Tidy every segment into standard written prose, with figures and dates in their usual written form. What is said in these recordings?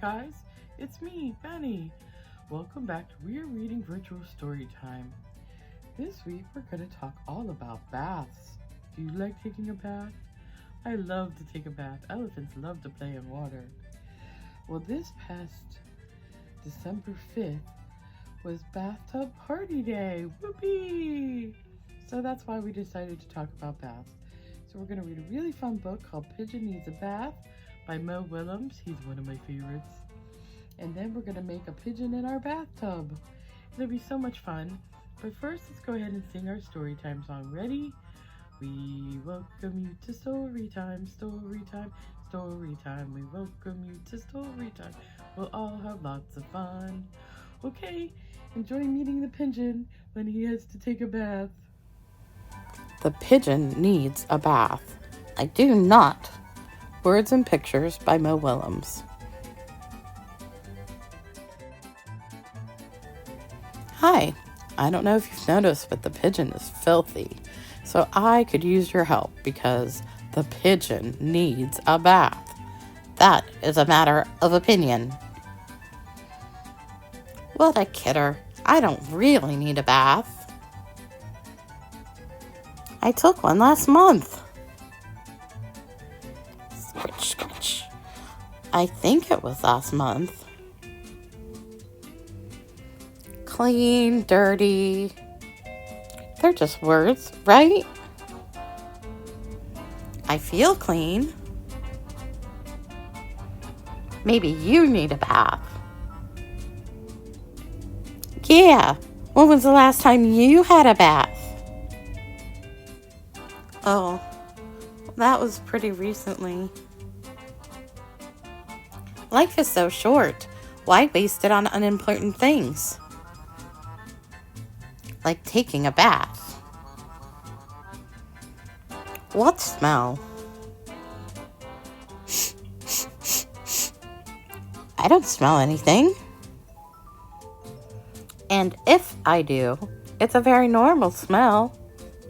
guys, it's me, Benny. Welcome back to We're Reading Virtual Story Time. This week we're going to talk all about baths. Do you like taking a bath? I love to take a bath. Elephants love to play in water. Well, this past December 5th was Bathtub Party Day. Whoopee! So that's why we decided to talk about baths. So we're going to read a really fun book called Pigeon Needs a Bath by Willems. He's one of my favorites. And then we're going to make a pigeon in our bathtub. It'll be so much fun. But first, let's go ahead and sing our story time song. Ready? We welcome you to story time, story time, story time. We welcome you to story time. We'll all have lots of fun. Okay, enjoy meeting the pigeon when he has to take a bath. The pigeon needs a bath. I do not. Words and Pictures by Mo Willems. Hi, I don't know if you've noticed, but the pigeon is filthy. So I could use your help because the pigeon needs a bath. That is a matter of opinion. What a kidder. I don't really need a bath. I took one last month. Scratch, scratch. I think it was last month. Clean, dirty. They're just words, right? I feel clean. Maybe you need a bath. Yeah, when was the last time you had a bath? Oh, that was pretty recently. Life is so short. Why waste it on unimportant things? Like taking a bath. What smell? I don't smell anything. And if I do, it's a very normal smell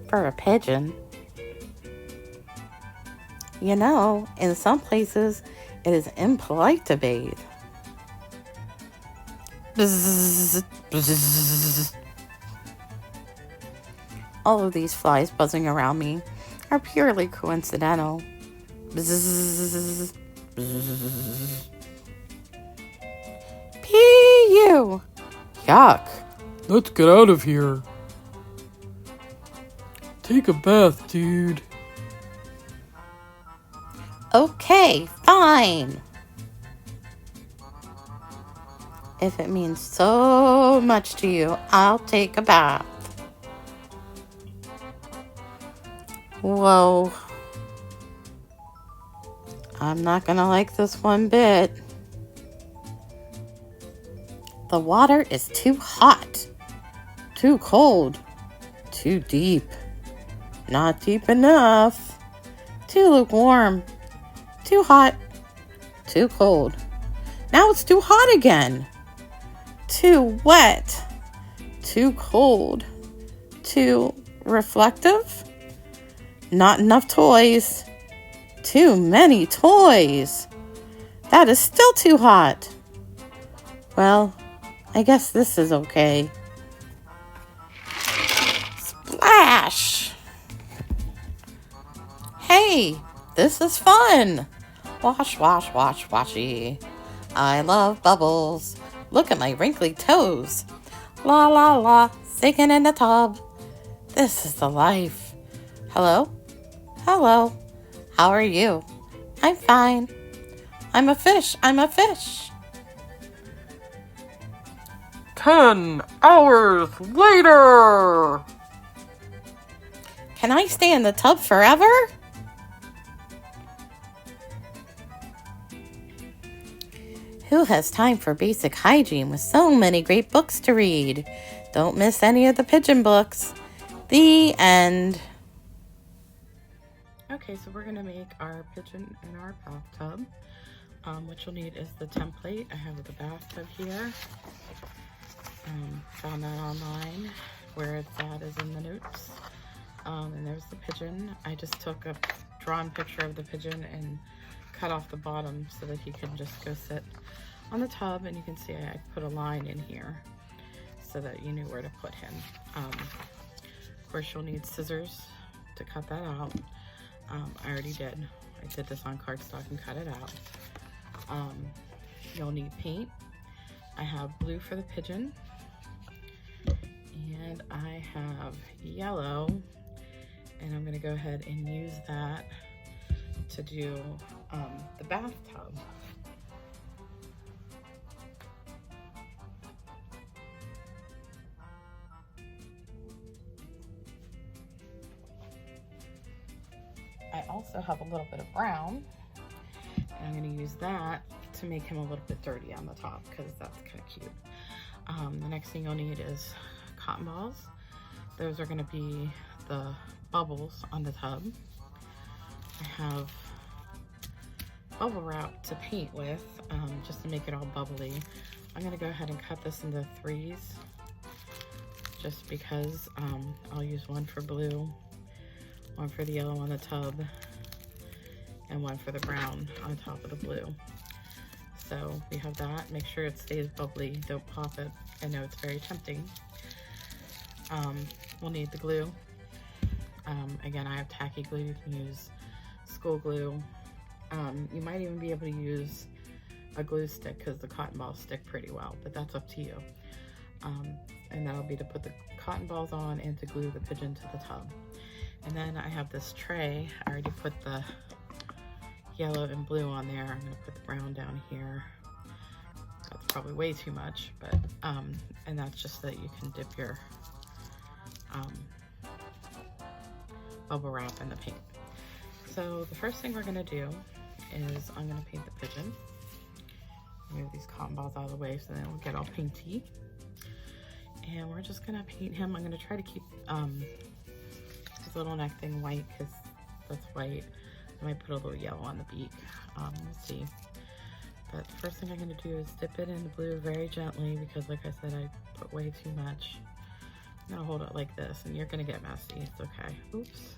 for a pigeon. You know, in some places, it is impolite to bathe. Bzzz, bzzz. All of these flies buzzing around me are purely coincidental. Bzzz, bzzz. Pee-you! Yuck. Let's get out of here. Take a bath, dude. Okay, fine. If it means so much to you, I'll take a bath. Whoa. I'm not gonna like this one bit. The water is too hot, too cold, too deep, not deep enough, too lukewarm, too hot, too cold. Now it's too hot again, too wet, too cold, too reflective, not enough toys, too many toys. That is still too hot. Well, I guess this is okay. Splash! Hey, this is fun. Wash, wash, wash, washy. I love bubbles. Look at my wrinkly toes. La, la, la, sinking in the tub. This is the life. Hello? Hello. How are you? I'm fine. I'm a fish. I'm a fish. 10 hours later! Can I stay in the tub forever? Who has time for basic hygiene with so many great books to read? Don't miss any of the pigeon books. The end. Okay, so we're going to make our pigeon in our bathtub. What you'll need is the template. I have the bathtub here. Found that online. Where it's at is in the notes. And there's the pigeon. I just took a drawn picture of the pigeon and cut off the bottom so that he can just go sit on the tub, and you can see I put a line in here so that you knew where to put him. Of course, you'll need scissors to cut that out. I already did. I did this on cardstock and cut it out. You'll need paint. I have blue for the pigeon, and I have yellow, and I'm gonna go ahead and use that to do the bathtub. I also have a little bit of brown, and I'm going to use that to make him a little bit dirty on the top because that's kind of cute. The next thing you'll need is cotton balls. Those are going to be the bubbles on the tub. I have bubble wrap to paint with, just to make it all bubbly. I'm going to go ahead and cut this into 3s just because I'll use one for blue, one for the yellow on the tub, and one for the brown on top of the blue. So we have that. Make sure it stays bubbly, don't pop it. I know it's very tempting. We'll need the glue. Again, I have tacky glue. You can use school glue. You might even be able to use a glue stick because the cotton balls stick pretty well, but that's up to you. And that'll be to put the cotton balls on and to glue the pigeon to the tub. And then I have this tray. I already put the yellow and blue on there. I'm gonna put the brown down here. That's probably way too much, but, and that's just so that you can dip your bubble wrap in the paint. So the first thing we're gonna do is I'm gonna paint the pigeon. Move these cotton balls out of the way so they don't get all painty. And we're just gonna paint him. I'm gonna try to keep his little neck thing white because that's white. I might put a little yellow on the beak. We'll see. But the first thing I'm gonna do is dip it in the blue very gently because, like I said, I put way too much. I'm gonna hold it like this, and you're gonna get messy. It's okay. Oops,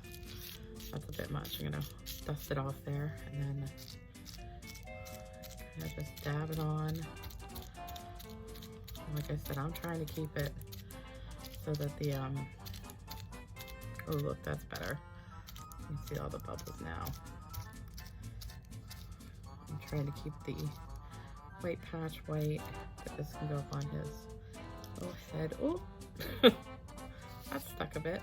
that's a bit much. I'm gonna dust it off there, and then kind of just dab it on. Like I said, I'm trying to keep it so that the oh look, that's better. You can see all the bubbles now. I'm trying to keep the white patch white, but this can go up on his little head. Oh, that stuck a bit.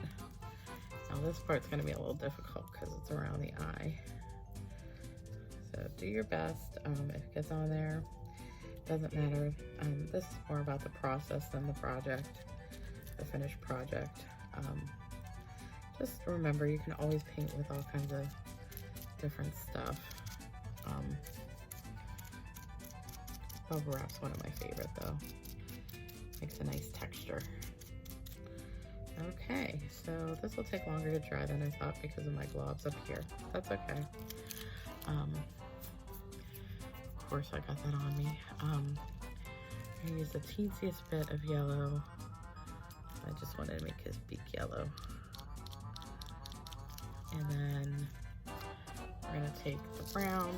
Now this part's gonna be a little difficult because it's around the eye. So do your best. If it gets on there, doesn't matter. This is more about the process than the project, the finished project. Just remember, you can always paint with all kinds of different stuff. Bubble wrap's one of my favorite though. Makes a nice texture. Okay, so this will take longer to dry than I thought because of my globs up here. That's okay. Of course I got that on me. I'm gonna use the teensiest bit of yellow. I just wanted to make his beak yellow. And then we're gonna take the brown,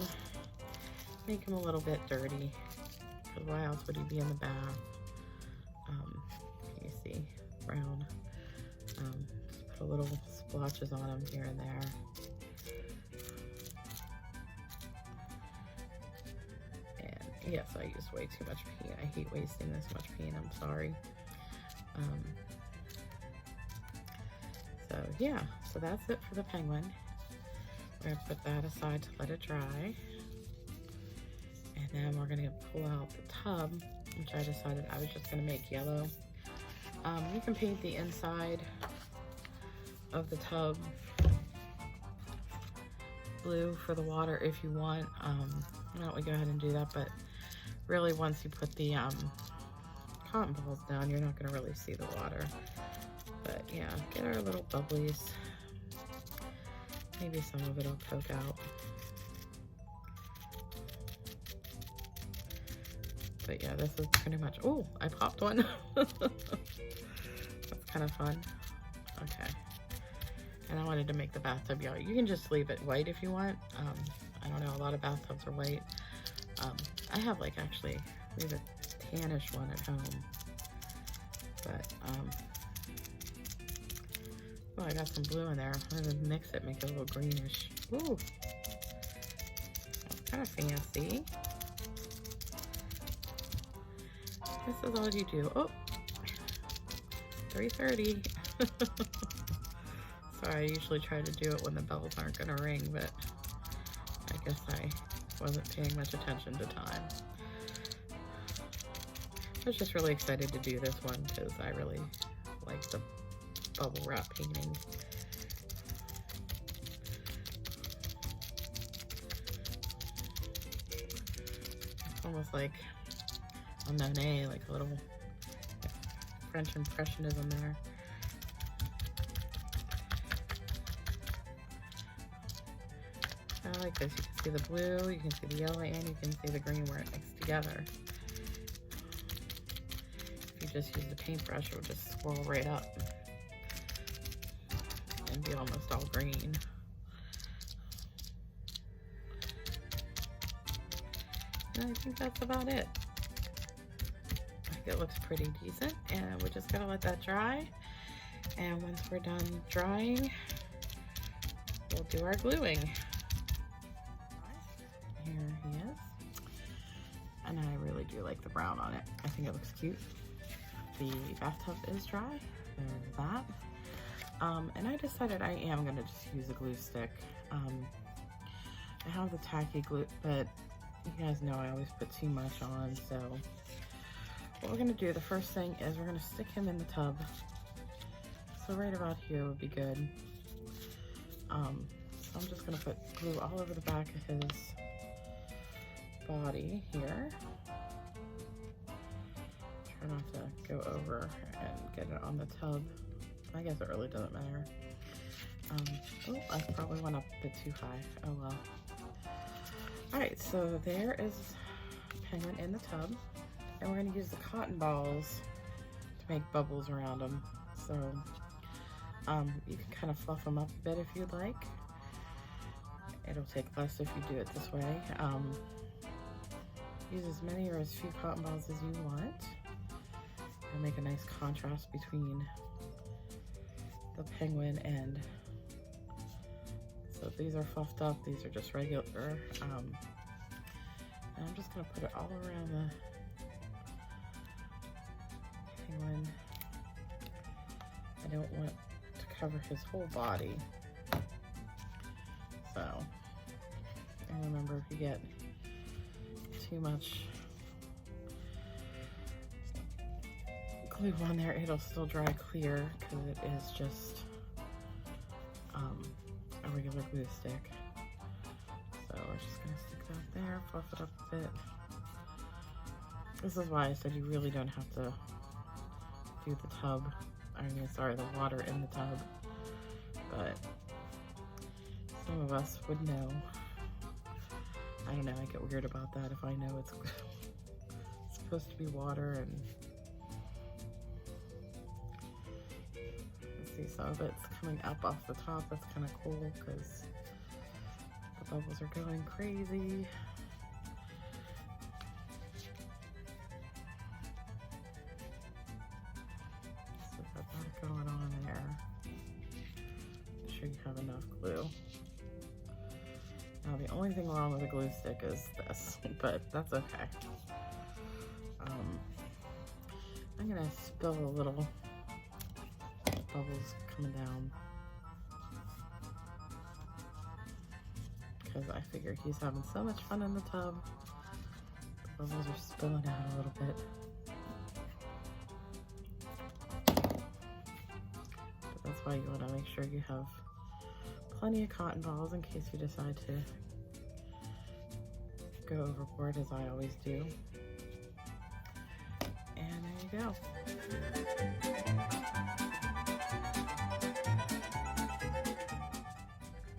make him a little bit dirty, because why else would he be in the bath? You see, brown. Just put a little splotches on him here and there. And yes, I used way too much paint. I hate wasting this much paint, I'm sorry. So yeah, so that's it for the penguin. We're gonna put that aside to let it dry. And then we're gonna pull out the tub, which I decided I was just gonna make yellow. You can paint the inside of the tub blue for the water if you want. Why don't we go ahead and do that, but really once you put the cotton balls down, you're not gonna really see the water. But yeah, get our little bubblies. Maybe some of it'll poke out. But yeah, this is pretty much, oh, I popped one. That's kind of fun. Okay. And I wanted to make the bathtub yellow. You can just leave it white if you want. I don't know, a lot of bathtubs are white. I have like actually We have a tannish one at home. But, oh, I got some blue in there. I'm gonna mix it, make it a little greenish. Ooh, that's kind of fancy. This is all you do. Oh, 3:30. Sorry, I usually try to do it when the bells aren't gonna ring, but I guess I wasn't paying much attention to time. I was just really excited to do this one because I really like the bubble wrap painting. It's almost like a Monet, like a little French Impressionism there. I like this. You can see the blue, you can see the yellow, and you can see the green where it mixed together. If you just use the paintbrush, it will just swirl right up and be almost all green. And I think that's about it. I think it looks pretty decent, and we're just gonna let that dry. And once we're done drying, we'll do our gluing. Here he is. And I really do like the brown on it. I think it looks cute. The bathtub is dry. There's that. And I decided I am gonna just use a glue stick. I have the tacky glue, but you guys know I always put too much on, so what we're gonna do, the first thing is we're gonna stick him in the tub. So right about here would be good. So I'm just gonna put glue all over the back of his body here. Try not to go over and get it on the tub. I guess it really doesn't matter. Oh, I probably went up a bit too high. Oh well. Alright, so there is Penguin in the tub. And we're going to use the cotton balls to make bubbles around them. So you can kind of fluff them up a bit if you'd like. It'll take less if you do it this way. Use as many or as few cotton balls as you want. It'll make a nice contrast between the penguin and, so these are fluffed up, these are just regular. And I'm just gonna put it all around the penguin. I don't want to cover his whole body. So, and remember, if you get too much glue on there, it'll still dry clear because it is just a regular glue stick. So we're just gonna stick that there, fluff it up a bit. This is why I said you really don't have to do the tub. The water in the tub. But some of us would know. I don't know, I get weird about that if I know it's supposed to be water. And let's see, some of it's coming up off the top. That's kind of cool because the bubbles are going crazy. So got that going on there. Make sure you have enough glue. Now the only thing wrong with a glue stick is this, but that's okay. I'm gonna spill a little bubbles coming down because I figure he's having so much fun in the tub. The bubbles are spilling out a little bit. But that's why you want to make sure you have plenty of cotton balls in case you decide to go overboard, as I always do. And there you go.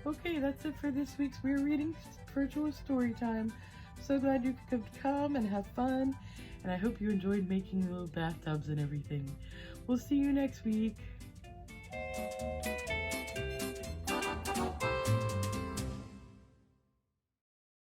Okay, that's it for this week's We're Reading Virtual Story Time. So glad you could come and have fun, and I hope you enjoyed making little bathtubs and everything. We'll see you next week.